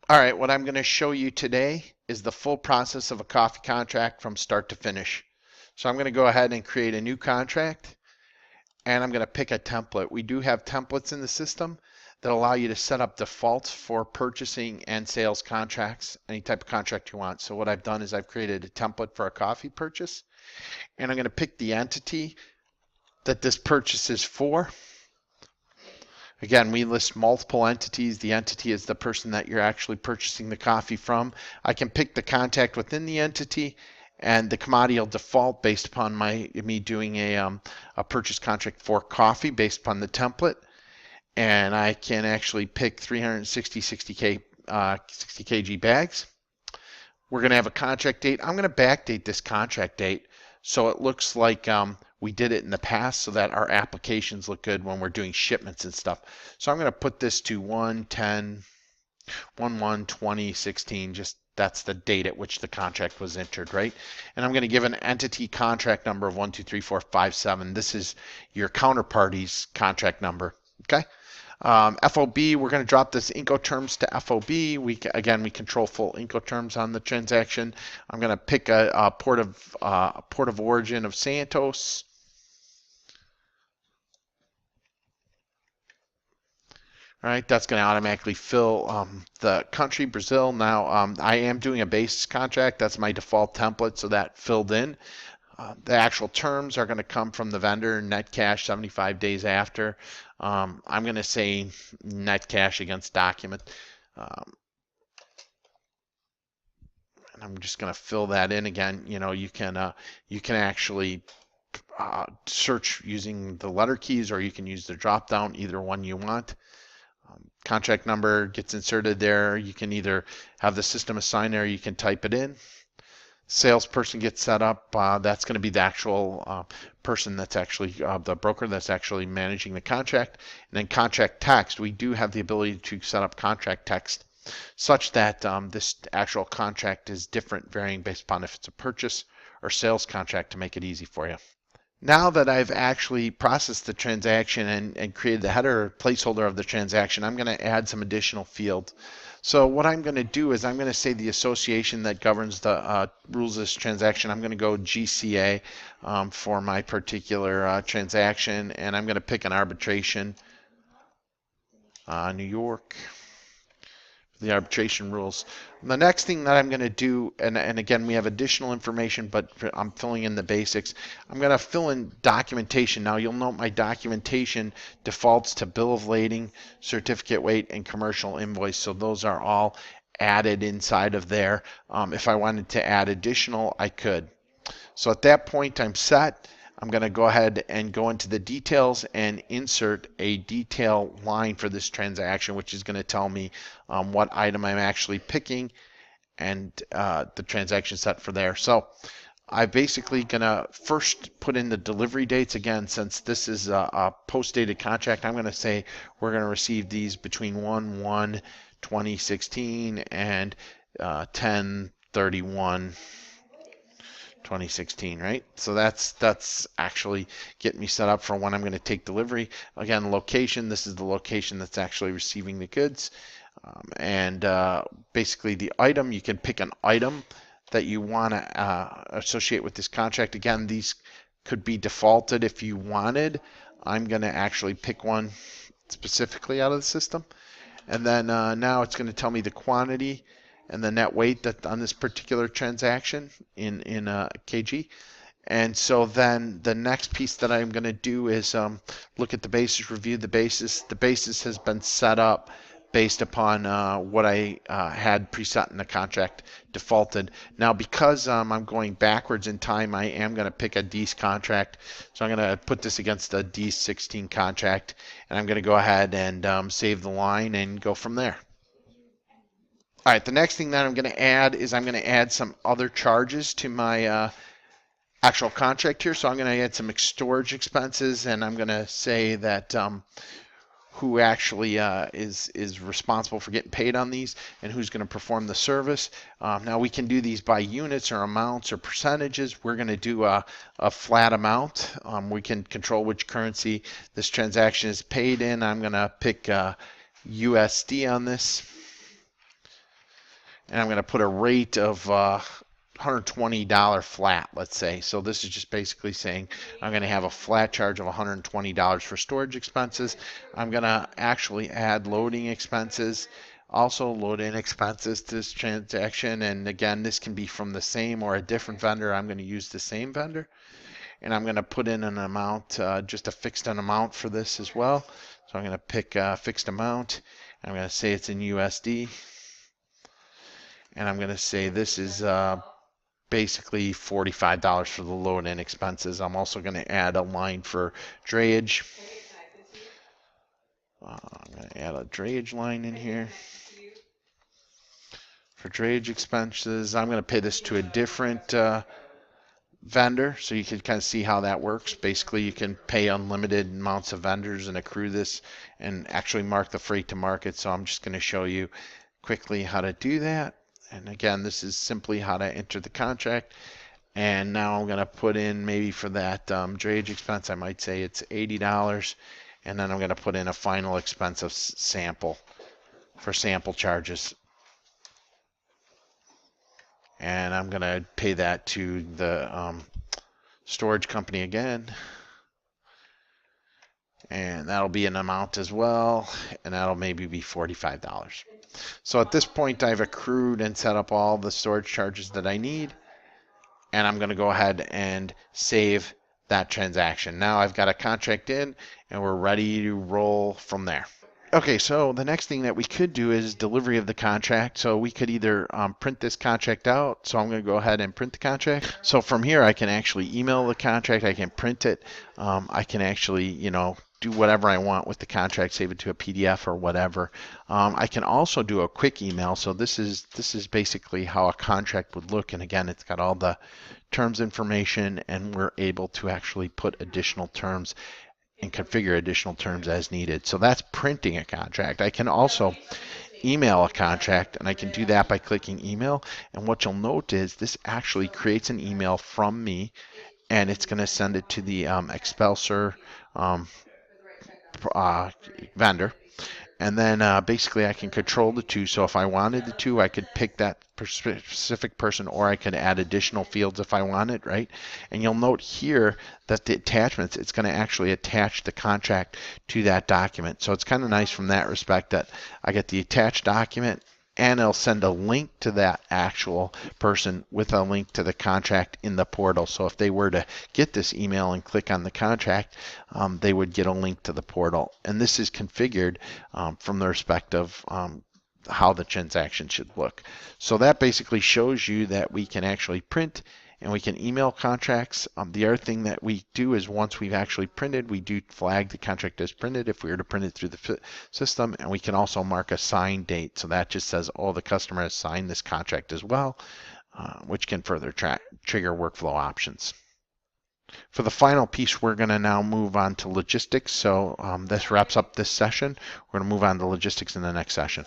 All right, what I'm going to show you today is the full process of a coffee contract from start to finish. So I'm going to go ahead and create a new contract, and I'm going to pick a template. We do have templates in the system that allow you to set up defaults for purchasing and sales contracts, any type of contract you want. So what I've done is I've created a template for a coffee purchase, and I'm going to pick the entity that this purchase is for. Again, we list multiple entities. The entity is the person that you're actually purchasing the coffee from. I can pick the contact within the entity, and the commodity will default based upon me doing a purchase contract for coffee based upon the template. And I can actually pick 360 60 kg bags. We're going to have a contract date. I'm going to backdate this contract date so it looks like we did it in the past, so that our applications look good when we're doing shipments and stuff. So I'm going to put this to 1/10/2016. Just that's the date at which the contract was entered, right? And I'm going to give an entity contract number of 1234557. This is your counterparty's contract number. Okay. FOB, we're going to drop this Incoterms to FOB. Again, we control full Incoterms on the transaction. I'm going to pick a port of origin of Santos. All right, that's going to automatically fill the country, Brazil. Now, I am doing a basis contract. That's my default template, so that filled in. The actual terms are going to come from the vendor, net cash 75 days after. I'm going to say net cash against document. And I'm just going to fill that in again. You know, you can actually search using the letter keys, or you can use the drop down, either one you want. Contract number gets inserted there. You can either have the system assign there, or you can type it in. Salesperson gets set up. That's going to be the actual person that's actually the broker that's actually managing the contract. And then contract text, we do have the ability to set up contract text such that this actual contract is different, varying based upon if it's a purchase or sales contract, to make it easy for you. Now that I've actually processed the transaction and created the header placeholder of the transaction, I'm going to add some additional fields. So what I'm going to do is I'm going to say the association that governs the rules of this transaction. I'm going to go GCA for my particular transaction, and I'm going to pick an arbitration, New York. The arbitration rules. And the next thing that I'm going to do, and again, we have additional information, but I'm filling in the basics. I'm going to fill in documentation. Now, you'll note my documentation defaults to bill of lading, certificate weight, and commercial invoice. So those are all added inside of there. If I wanted to add additional, I could. So at that point, I'm set. I'm going to go ahead and go into the details and insert a detail line for this transaction, which is going to tell me what item I'm actually picking and the transaction set for there. So I'm basically going to first put in the delivery dates. Again, since this is a post-dated contract, I'm going to say we're going to receive these between 1/1/2016 and 10/31. 2016, right? So that's actually getting me set up for when I'm going to take delivery. Again, location, this is the location that's actually receiving the goods. Basically the item, you can pick an item that you want to associate with this contract. Again, these could be defaulted if you wanted. I'm going to actually pick one specifically out of the system. And then now it's going to tell me the quantity and the net weight that on this particular transaction in kg. And so then the next piece that I'm going to do is look at the basis, review the basis. The basis has been set up based upon what I had preset in the contract defaulted. Now, because I'm going backwards in time, I am going to pick a D's contract. So I'm going to put this against a D16 contract, and I'm going to go ahead and save the line and go from there. All right, the next thing that I'm going to add is I'm going to add some other charges to my actual contract here. So I'm going to add some storage expenses, and I'm going to say that who actually is responsible for getting paid on these and who's going to perform the service. Now we can do these by units or amounts or percentages. We're going to do a flat amount. We can control which currency this transaction is paid in. I'm going to pick USD on this. and I'm going to put a rate of $120 flat, let's say. So this is just basically saying I'm going to have a flat charge of $120 for storage expenses. I'm going to actually add loading expenses, also load in expenses to this transaction. And again, this can be from the same or a different vendor. I'm going to use the same vendor. And I'm going to put in an amount, just a fixed amount for this as well. So I'm going to pick a fixed amount. I'm going to say it's in USD. And I'm going to say this is basically $45 for the load-in expenses. I'm also going to add a line for drayage. I'm going to add a drayage line in here. For drayage expenses, I'm going to pay this to a different vendor, so you can kind of see how that works. Basically, you can pay unlimited amounts of vendors and accrue this and actually mark the freight to market. So I'm just going to show you quickly how to do that. And again, this is simply how to enter the contract. And now I'm going to put in, maybe for that drayage expense, I might say it's $80. And then I'm going to put in a final expense of sample for sample charges. And I'm going to pay that to the storage company again. And that'll be an amount as well. And that'll maybe be $45. So at this point, I've accrued and set up all the storage charges that I need. And I'm going to go ahead and save that transaction. Now I've got a contract in, and we're ready to roll from there. Okay, so the next thing that we could do is delivery of the contract. So we could either print this contract out. So I'm going to go ahead and print the contract. So from here, I can actually email the contract. I can print it. I can actually, do whatever I want with the contract, save it to a PDF or whatever. I can also do a quick email. So this is basically how a contract would look. And again, it's got all the terms information, and we're able to actually put additional terms and configure additional terms as needed. So that's printing a contract. I can also email a contract, and I can do that by clicking email. And what you'll note is this actually creates an email from me, and it's going to send it to the Expulsor vendor. And then basically I can control the two. So if I wanted to, I could pick that specific person, or I could add additional fields if I wanted, right? And you'll note here that the attachments, it's going to actually attach the contract to that document. So it's kind of nice from that respect that I get the attached document, and it'll send a link to that actual person with a link to the contract in the portal. So if they were to get this email and click on the contract, they would get a link to the portal. And this is configured from the respect of how the transaction should look. So that basically shows you that we can actually print and we can email contracts. The other thing that we do is once we've actually printed, we do flag the contract as printed if we were to print it through the system, and we can also mark a sign date. So that just says, oh, the customer has signed this contract as well, which can further trigger workflow options. For the final piece, we're going to now move on to logistics. So this wraps up this session. We're going to move on to logistics in the next session.